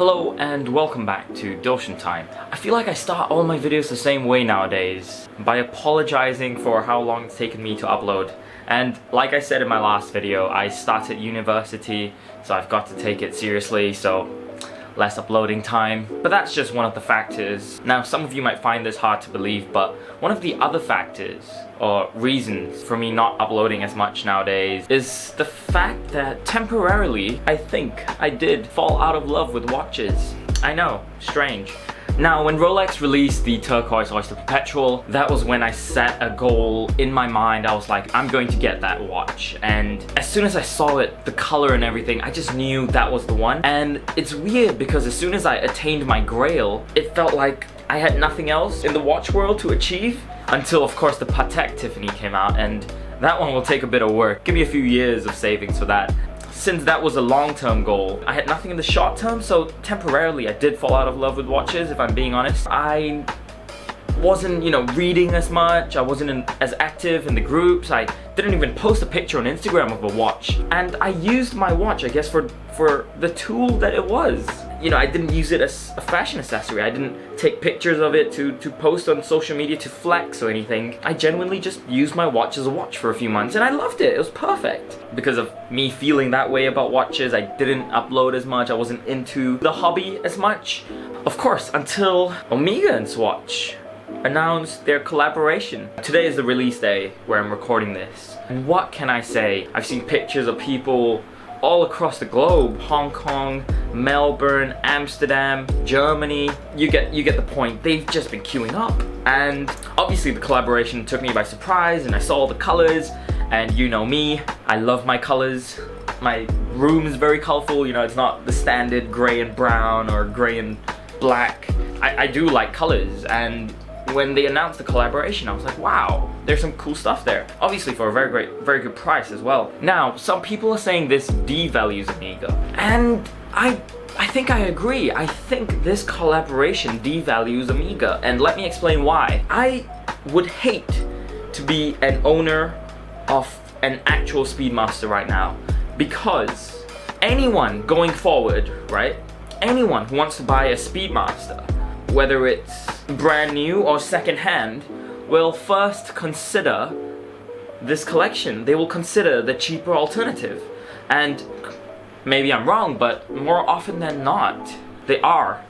Hello and welcome back to Doshin Time. I feel like I start all my videos the same way nowadays, by apologizing for how long it's taken me to upload. And like I said in my last video, I started university, so I've got to take it seriously, so less uploading time. But that's just one of the factors. Now some of you might find this hard to believe, but one of the other factors or reasons for me not uploading as much nowadays is the fact that temporarily I think I did fall out of love with watches. I know, strange. Now when Rolex released the turquoise Oyster Perpetual, that was when I set a goal in my mind. I was like, I'm going to get that watch, and as soon as I saw it, the color and everything, I just knew that was the one. And it's weird because as soon as I attained my grail, it felt like I had nothing else in the watch world to achieve, until of course the Patek Tiffany came out, and that one will take a bit of work. Give me a few years of savings for that. Since that was a long-term goal, I had nothing in the short term, so temporarily I did fall out of love with watches, if I'm being honest. I wasn't, reading as much, I wasn't as active in the groups, I didn't even post a picture on Instagram of a watch. And I used my watch, I guess, for the tool that it was. I didn't use it as a fashion accessory. I didn't take pictures of it to post on social media to flex or anything. I genuinely just used my watch as a watch for a few months, and I loved it. It was perfect. Because of me feeling that way about watches, I didn't upload as much. I wasn't into the hobby as much. Of course, until Omega and Swatch announced their collaboration. Today is the release day where I'm recording this. And what can I say? I've seen pictures of people all across the globe. Hong Kong, Melbourne, Amsterdam, Germany. You get the point. They've just been queuing up. And obviously the collaboration took me by surprise, and I saw all the colors, and you know me, I love my colors. My room is very colorful, it's not the standard gray and brown or gray and black. I do like colors, and when they announced the collaboration, I was like, wow, there's some cool stuff there. Obviously for a very good price as well. Now, some people are saying this devalues Omega, and I think I agree. I think this collaboration devalues Omega, and let me explain why. I would hate to be an owner of an actual Speedmaster right now, because anyone going forward, right? Anyone who wants to buy a Speedmaster, whether it's brand new or second hand, will first consider this collection. They will consider the cheaper alternative. And maybe I'm wrong, but more often than not, they are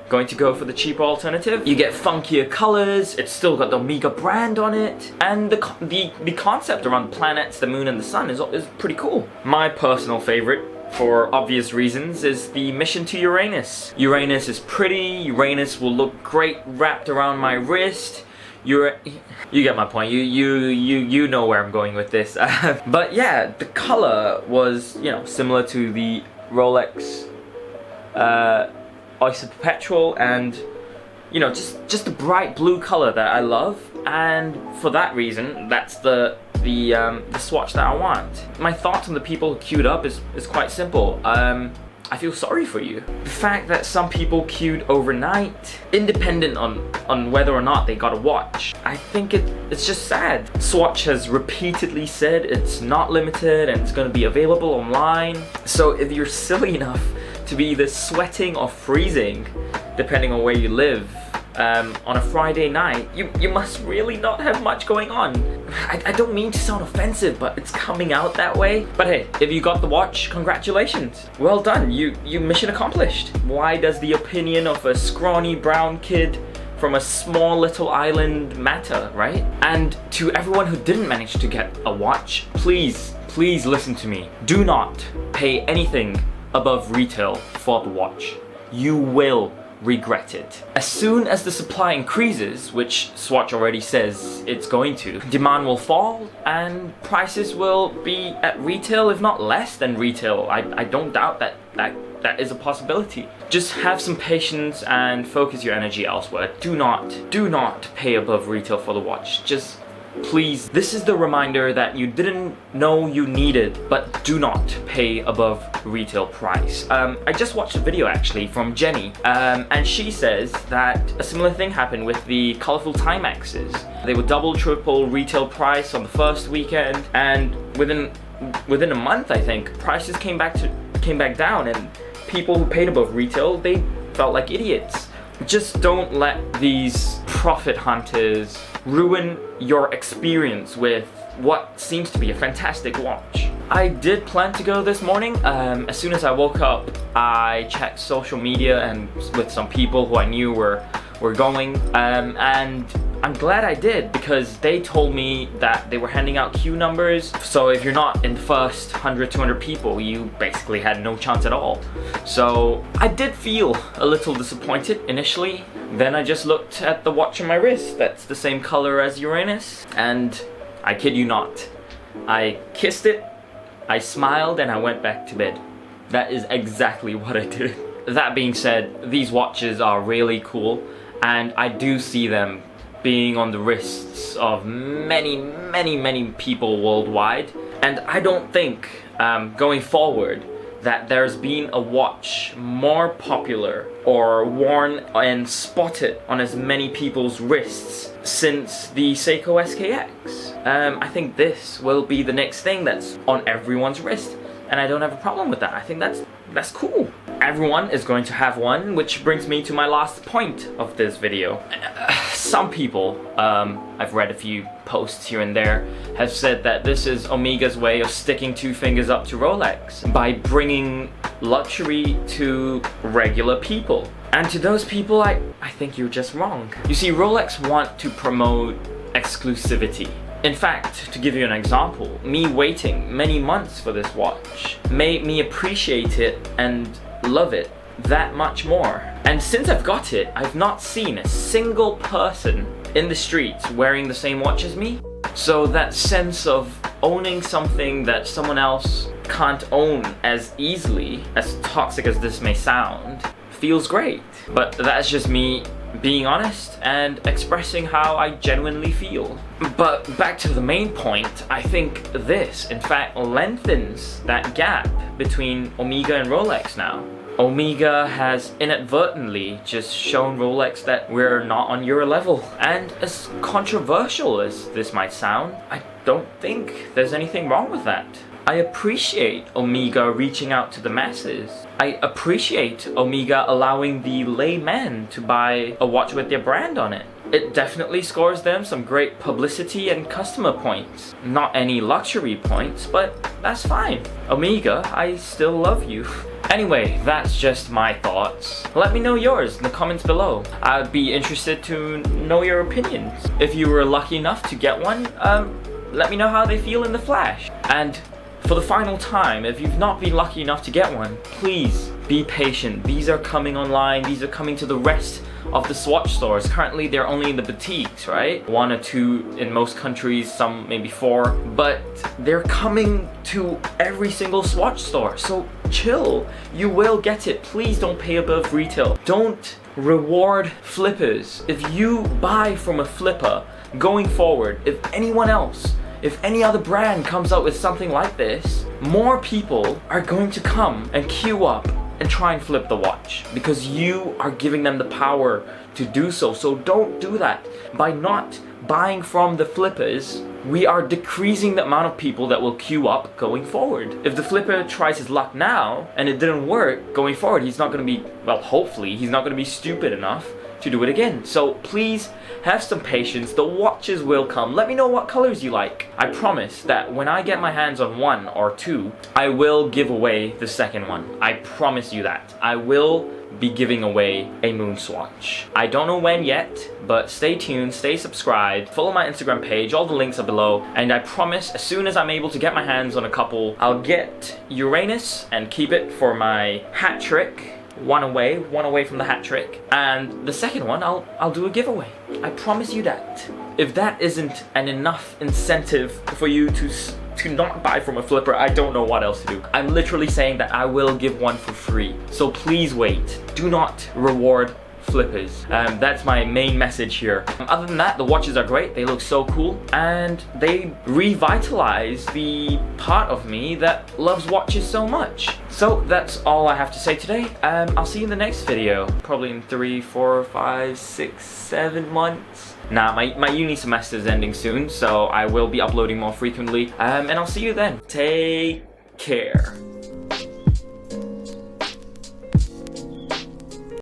going to go for the cheaper alternative. You get funkier colors, it's still got the Omega brand on it, and the concept around the planets, the moon and the sun is pretty cool. My personal favorite, for obvious reasons, is the mission to Uranus. Uranus is pretty, Uranus will look great wrapped around my wrist. You get my point, you know where I'm going with this. But yeah, the color was, similar to the Rolex Oyster Perpetual, and just the bright blue color that I love, and for that reason, that's the swatch that I want. My thoughts on the people who queued up is quite simple. I feel sorry for you. The fact that some people queued overnight, independent on whether or not they got a watch, I think it's just sad. Swatch has repeatedly said it's not limited and it's going to be available online. So if you're silly enough to be either sweating or freezing, depending on where you live, on a Friday night, you must really not have much going on. I don't mean to sound offensive, but it's coming out that way. But hey, if you got the watch, congratulations. Well done, you mission accomplished. Why does the opinion of a scrawny brown kid from a small little island matter, right? And to everyone who didn't manage to get a watch, please listen to me. Do not pay anything above retail for the watch. You will regret it. As soon as the supply increases, which Swatch already says it's going to, demand will fall and prices will be at retail, if not less than retail. I don't doubt that is a possibility. Just have some patience and focus your energy elsewhere. Do not pay above retail for the watch. Just please, this is the reminder that you didn't know you needed, but do not pay above retail price. I just watched a video actually from Jenny, and she says that a similar thing happened with the colorful Timexes. They were double, triple retail price on the first weekend, and within a month, I think, prices came back down, and people who paid above retail, they felt like idiots. Just don't let these profit hunters ruin your experience with what seems to be a fantastic watch. I did plan to go this morning. As soon as I woke up, I checked social media and with some people who I knew were going, and I'm glad I did, because they told me that they were handing out queue numbers, so if you're not in the first 100, 200 people, you basically had no chance at all. So I did feel a little disappointed initially. Then I just looked at the watch on my wrist that's the same color as Uranus, and I kid you not, I kissed it, I smiled, and I went back to bed. That is exactly what I did. That being said, these watches are really cool, and I do see them being on the wrists of many people worldwide. And I don't think, going forward, that there's been a watch more popular or worn and spotted on as many people's wrists since the Seiko SKX. I think this will be the next thing that's on everyone's wrist, and I don't have a problem with that. I think that's cool. Everyone is going to have one, which brings me to my last point of this video. Some people, I've read a few posts here and there, have said that this is Omega's way of sticking two fingers up to Rolex by bringing luxury to regular people. And to those people, I think you're just wrong. You see, Rolex want to promote exclusivity. In fact, to give you an example, me waiting many months for this watch made me appreciate it and love it that much more. And since I've got it, I've not seen a single person in the streets wearing the same watch as me. So that sense of owning something that someone else can't own as easily, as toxic as this may sound, feels great. But that's just me being honest and expressing how I genuinely feel. But back to the main point, I think this, in fact, lengthens that gap between Omega and Rolex now. Omega has inadvertently just shown Rolex that we're not on your level. And as controversial as this might sound, I don't think there's anything wrong with that. I appreciate Omega reaching out to the masses. I appreciate Omega allowing the layman to buy a watch with their brand on it. It definitely scores them some great publicity and customer points. Not any luxury points, but that's fine. Omega, I still love you. Anyway, that's just my thoughts. Let me know yours in the comments below. I'd be interested to know your opinions. If you were lucky enough to get one, let me know how they feel in the flash. And for the final time, if you've not been lucky enough to get one, please be patient. These are coming online. These are coming to the rest of the Swatch stores. Currently, they're only in the boutiques, right? 1 or 2 in most countries, some maybe 4. But they're coming to every single Swatch store. So chill. You will get it. Please don't pay above retail. Don't reward flippers. If you buy from a flipper, going forward, if anyone else, if any other brand comes out with something like this, more people are going to come and queue up and try and flip the watch because you are giving them the power to do so. So don't do that. By not buying from the flippers, we are decreasing the amount of people that will queue up going forward. If the flipper tries his luck now and it didn't work, going forward, he's not going to be, well, hopefully, he's not going to be stupid enough to do it again. So please have some patience. The watches will come. Let me know what colors you like. I promise that when I get my hands on 1 or 2, I will give away the second one. I promise you that. I will be giving away a MoonSwatch. I don't know when yet, but stay tuned, stay subscribed, follow my Instagram page, all the links are below, and I promise as soon as I'm able to get my hands on a couple, I'll get Uranus and keep it for my hat trick. One away from the hat trick, and the second one I'll do a giveaway. I promise you that. If that isn't an enough incentive for you to not buy from a flipper, I don't know what else to do. I'm literally saying that I will give one for free. So please wait. Do not reward flippers. That's my main message here. Other than that, the watches are great. They look so cool, and they revitalize the part of me that loves watches so much. So that's all I have to say today. I'll see you in the next video, probably in 3, 4, 5, 6, 7 months. Nah, my uni semester is ending soon, so I will be uploading more frequently, and I'll see you then. Take care.